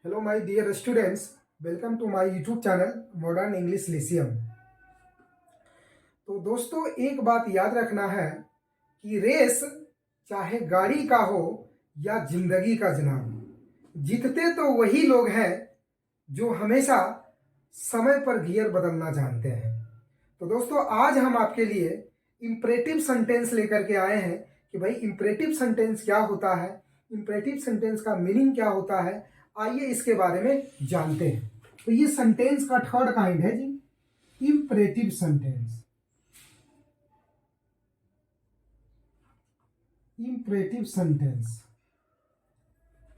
Hello my dear students, welcome to my YouTube channel Modern English Lyceum। तो दोस्तों एक बात याद रखना है कि रेस चाहे गाड़ी का हो या जिंदगी का जनाब, जीतते तो वही लोग हैं जो हमेशा समय पर गियर बदलना जानते हैं। तो दोस्तों आज हम आपके लिए इंपरेटिव सेंटेंस लेकर के आए हैं कि भाई इंपरेटिव सेंटेंस क्या होता है, इंपरेटिव सेंटेंस का मीनिंग क्या होता है, आइए इसके बारे में जानते हैं। तो ये सेंटेंस का थर्ड काइंड है जी, इंपरेटिव सेंटेंस। इंपरेटिव सेंटेंस,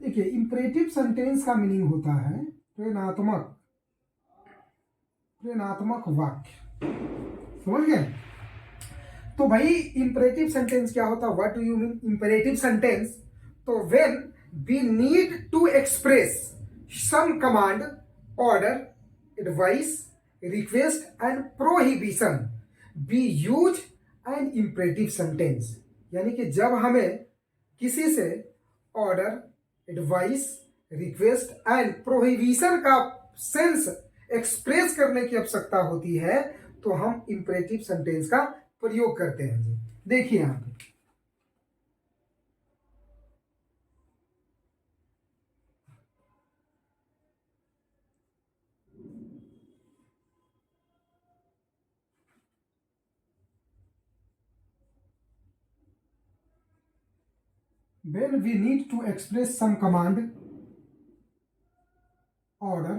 देखिए इंपरेटिव सेंटेंस का मीनिंग होता है प्रेरणात्मक वाक्य। समझ गए? तो भाई इंपरेटिव सेंटेंस क्या होता है? What do you mean imperative sentence? तो when we need to express some command, order, advice, request and prohibition we use an imperative sentence. यानी कि जब हमें किसी से order, advice, request and prohibition का सेंस एक्सप्रेस करने की आवश्यकता होती है तो हम इंपरेटिव सेंटेंस का प्रयोग करते हैं जी। देखिए यहां पे when we need to express some command, order,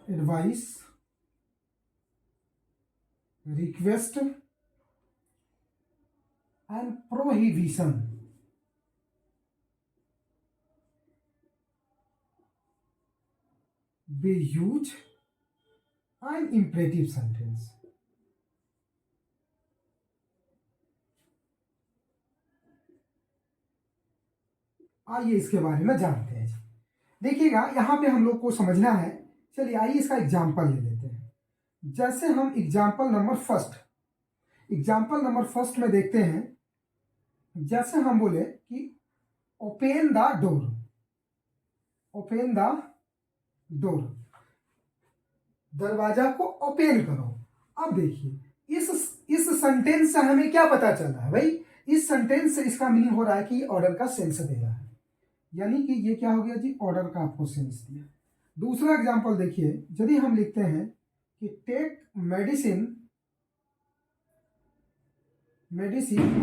advice, request and prohibition we use an imperative sentence। आइए इसके बारे में जानते हैं। देखिएगा यहां पे हम लोग को समझना है। चलिए आइए इसका एग्जाम्पल ले लेते हैं। जैसे हम एग्जाम्पल नंबर फर्स्ट में देखते हैं। जैसे हम बोले कि open the door, open the door, दरवाजा को ओपन करो। अब देखिए इस सेंटेंस से हमें क्या पता चल रहा है भाई? इस सेंटेंस से इसका मीनिंग हो रहा है कि ऑर्डर का सेंस दे रहा है। यानी कि ये क्या हो गया जी? ऑर्डर का आपको सेंस दिया। दूसरा एग्जांपल देखिए, यदि हम लिखते हैं कि टेक मेडिसिन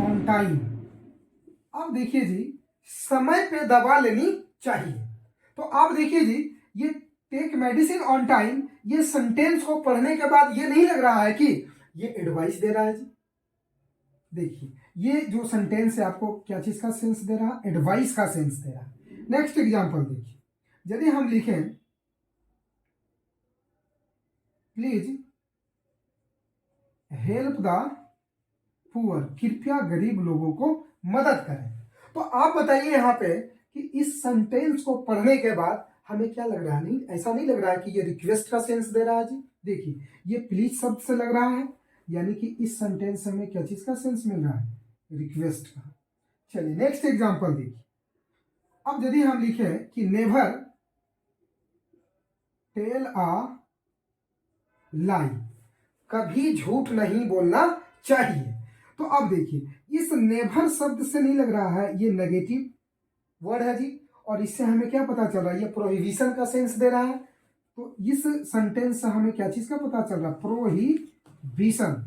ऑन टाइम। अब देखिए जी, समय पे दवा लेनी चाहिए। तो आप देखिए जी, ये टेक मेडिसिन ऑन टाइम, ये सेंटेंस को पढ़ने के बाद ये नहीं लग रहा है कि ये एडवाइस दे रहा है जी। देखिए ये जो सेंटेंस है आपको क्या चीज का सेंस दे रहा है? एडवाइस का सेंस दे रहा है। नेक्स्ट एग्जांपल देखिए, यदि हम लिखें प्लीज हेल्प द पुअर, कृपया गरीब लोगों को मदद करें। तो आप बताइए यहाँ पे कि इस सेंटेंस को पढ़ने के बाद हमें क्या लग रहा है? नहीं, ऐसा नहीं लग रहा है कि ये रिक्वेस्ट का सेंस दे रहा है जी। देखिए ये प्लीज शब्द से लग रहा है, यानी कि इस सेंटेंस से हमें क्या चीज का सेंस मिल रहा है? रिक्वेस्ट का। चलिए नेक्स्ट एग्जांपल देखिए। अब यदि हम लिखें कि नेवर टेल अ लाई, कभी झूठ नहीं बोलना चाहिए। तो अब देखिए इस नेवर शब्द से नहीं लग रहा है, ये नेगेटिव वर्ड है जी। और इससे हमें क्या पता चल रहा है? ये प्रोहिबिशन का सेंस दे रहा है। तो इस सेंटेंस से हमें क्या चीज का पता चल रहा है? प्रोहिबिशन।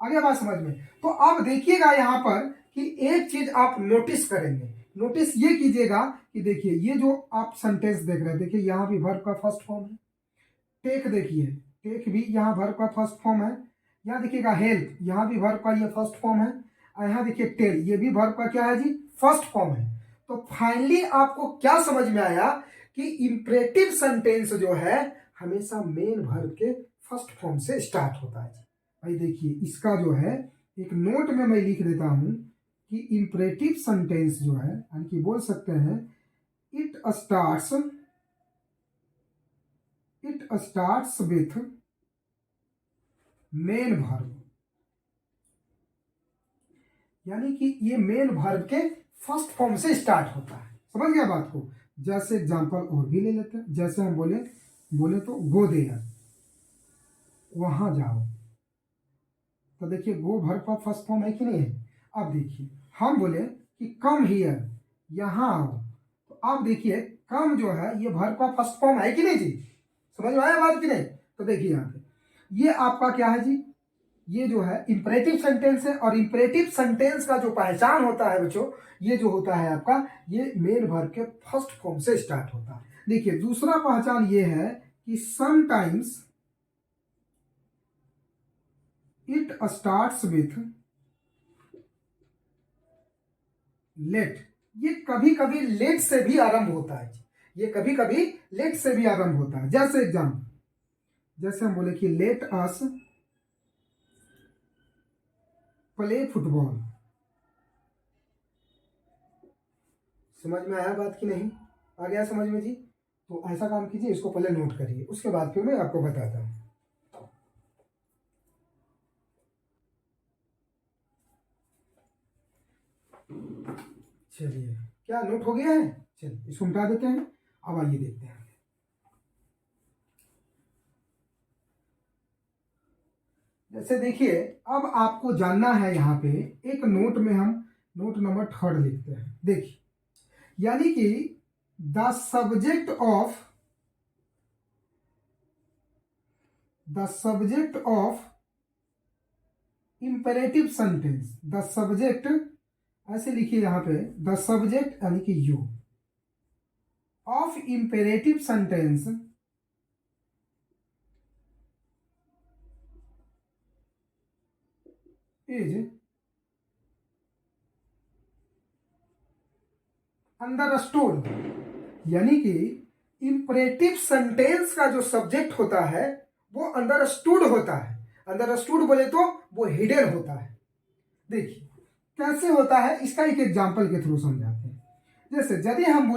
आगे बात समझ में? तो अब देखिएगा यहां पर कि एक चीज आप नोटिस करेंगे। नोटिस ये कीजिएगा कि देखिए ये जो आप सेंटेंस देख रहे हैं, देखिए यहां भी वर्ब का फर्स्ट फॉर्म है। टेक देखिए, टेक भी यहाँ वर्ब का फर्स्ट फॉर्म है। यहाँ देखिएगा हेल्प, यहाँ भी वर्ब का ये फर्स्ट फॉर्म है। और यहाँ देखिए टेल, ये भी वर्ब का क्या है जी? फर्स्ट फॉर्म है। तो फाइनली आपको क्या समझ में आया कि इंपरेटिव सेंटेंस जो है हमेशा मेन वर्ब के फर्स्ट फॉर्म से स्टार्ट होता है। भाई देखिए इसका जो है एक नोट में मैं लिख देता हूं कि इंपरेटिव सेंटेंस जो है, यानी कि बोल सकते हैं it starts with main verb. यानी कि ये मेन वर्ब के फर्स्ट फॉर्म से स्टार्ट होता है। समझ गया बात को। जैसे एग्जाम्पल और भी ले लेते हैं, जैसे हम बोले तो गो देयर, वहां जाओ। तो देखिए गो वर्ब का फर्स्ट फॉर्म है कि नहीं है। अब देखिए हम बोले कि कम हियर, यहाँ आओ, तो अब देखिए कम जो है ये वर्ब का फर्स्ट फॉर्म है कि नहीं जी, समझ में आया बात कि नहीं। तो देखिए यहाँ पे ये आपका क्या है जी, ये जो है इंपरेटिव सेंटेंस है, और इंपरेटिव सेंटेंस का जो पहचान होता है बच्चों, ये जो होता है आपका, ये मेन वर्ब के फर्स्ट फॉर्म से स्टार्ट होता है। देखिए दूसरा पहचान ये है कि sometimes it starts with let, ये कभी कभी लेट से भी आरंभ होता है, ये कभी कभी लेट से भी आरंभ होता है। जैसे एग्जाम्पल, जैसे हम बोले कि लेट अस प्ले फुटबॉल, समझ में आया बात की नहीं, आ गया समझ में जी। तो ऐसा काम कीजिए, इसको पहले नोट करिए, उसके बाद फिर मैं आपको बताता हूं। चलिए क्या नोट हो गया है, चलिए इसको मिटा देते हैं। अब आइए देखते हैं। जैसे देखिए अब आपको जानना है, यहाँ पे एक नोट में हम नोट नंबर 3 लिखते हैं। देखिए यानी कि the subject of imperative sentence, the subject, ऐसे लिखिए यहाँ पे, द सब्जेक्ट यानी कि you of imperative sentence is understood, यानी कि इंपरेटिव सेंटेंस का जो सब्जेक्ट होता है वो अंडरस्टूड होता है। अंडरस्टूड बोले तो वो हिडन होता है। देखिए कैसे होता है, इसका एक एग्जांपल के थ्रू समझाते हैं। जैसे यदि हम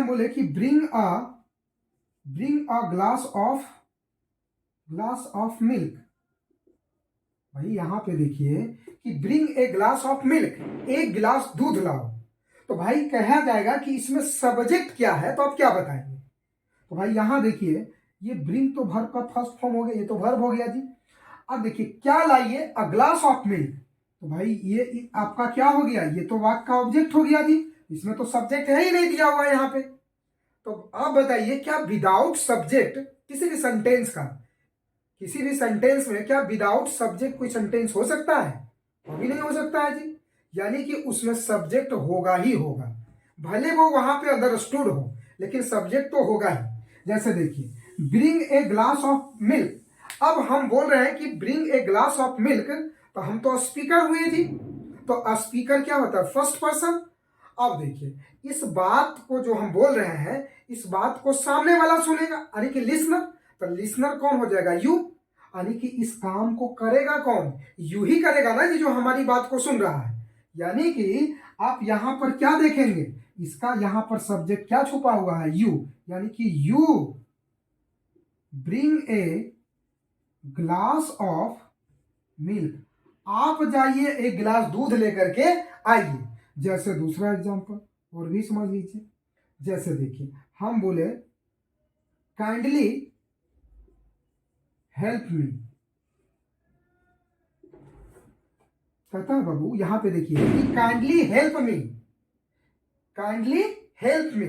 बोले कि bring a glass of milk, भाई यहाँ पे देखिए कि bring a glass of milk, एक गिलास दूध लाओ, तो भाई कहा जाएगा कि इसमें सब्जेक्ट क्या है, तो आप क्या बताएंगे। तो भाई यहाँ देखिए ये ब्रिंग तो वर्ब का फर्स्ट फॉर्म हो गया, ये तो वर्ब हो गया जी। अब देखिए क्या लाइए, अ ग्लास ऑफ मिल्क, तो भाई ये आपका क्या हो गया, ये तो वाक्य का ऑब्जेक्ट हो गया जी, इसमें तो सब्जेक्ट है ही नहीं दिया हुआ यहाँ पे। तो आप बताइए क्या विदाउट सब्जेक्ट किसी भी सेंटेंस में क्या विदाउट सब्जेक्ट कोई सेंटेंस हो सकता है, अभी नहीं हो सकता है जी। यानी कि उसमें सब्जेक्ट होगा ही होगा, भले वो वहां पे अंडरस्टूड हो, लेकिन सब्जेक्ट तो होगा ही। जैसे देखिए bring a glass of milk, अब हम बोल रहे हैं कि bring a glass of milk, तो हम तो स्पीकर हुए जी, तो स्पीकर क्या होता है, फर्स्ट पर्सन। अब देखिए इस बात को जो हम बोल रहे हैं, इस बात को सामने वाला सुनेगा यानी कि लिसनर, तो लिसनर कौन हो जाएगा, यू, यानी कि इस काम को करेगा कौन, यू ही करेगा ना जी, जो हमारी बात को सुन रहा है। यानी कि आप यहां पर क्या देखेंगे, इसका यहां पर सब्जेक्ट क्या छुपा हुआ है, यू, यानी कि you bring a glass of milk, आप जाइए एक गिलास दूध लेकर के आइए। जैसे दूसरा एग्जांपल और भी समझ लीजिए, जैसे देखिए हम बोले काइंडली हेल्प मी, कहता है बाबू यहां पे देखिए कि काइंडली हेल्प मी।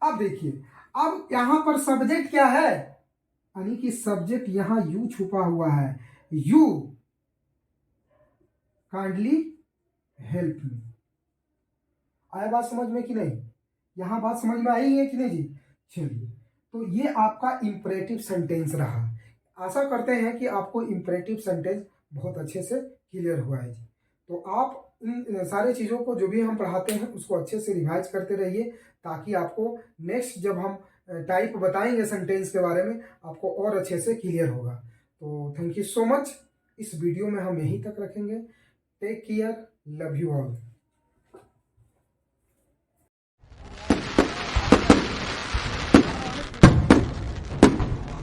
अब देखिए अब यहां पर सब्जेक्ट क्या है, यानी कि सब्जेक्ट यहां यू छुपा हुआ है, यू काइंडली हेल्प मी। आया बात समझ में कि नहीं, यहां बात समझ में आई है कि नहीं जी। चलिए तो ये आपका इंपरेटिव सेंटेंस रहा। आशा करते हैं कि आपको इंपरेटिव सेंटेंस बहुत अच्छे से क्लियर हुआ है जी। तो आप इन सारे चीज़ों को जो भी हम पढ़ाते हैं उसको अच्छे से रिवाइज करते रहिए, ताकि आपको नेक्स्ट जब हम टाइप बताएंगे सेंटेंस के बारे में, आपको और अच्छे से क्लियर होगा। तो थैंक यू सो मच, इस वीडियो में हम यहीं तक रखेंगे। Take care, love you all.